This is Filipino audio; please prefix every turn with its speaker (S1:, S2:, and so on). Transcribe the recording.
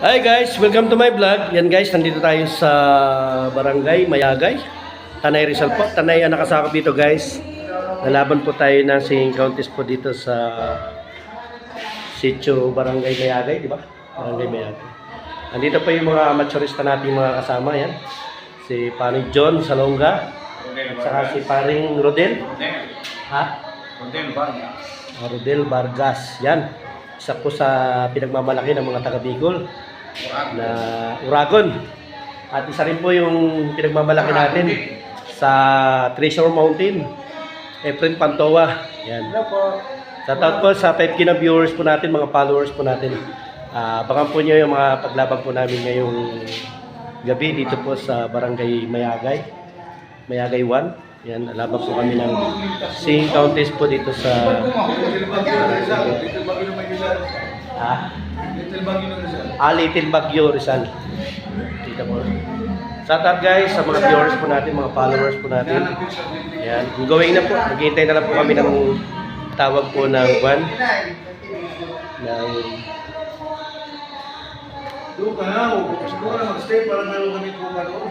S1: Hi guys, welcome to my vlog. Yan guys, nandito tayo sa Barangay Mayagay, Tanay Rizal po. Tanay ang nakasakop dito guys. Nalaban po tayo ng singing contest po dito sa Sitio Barangay Mayagay, di ba? Barangay Mayagay. Nandito po yung mga amateurista nating mga kasama yan. Si paring John Salonga, at saka si paring Rodel. Ha? Rodel Vargas. Yan. Isa po sa pinagmamalaki ng mga taga Bicol na Uragon. At isa rin po yung pinagmamalaki natin sa Treasure Mountain, Efren Pantoa. Yan. Shoutout po sa 5K na viewers po natin, mga followers po natin. Baka po nyo yung mga paglaban po namin ngayong gabi dito po sa Barangay Mayagay. Mayagay 1. Yan, laban po kami ng singing contest po dito sa Little Baguio Rizal. Dito po. Shoutout guys sa mga viewers po natin, mga followers po natin. Yan, going na po. Maghihintay na lang po kami ng tawag po ng one.
S2: Doon ka na, huwag na mag-stay para meron kami kung ano.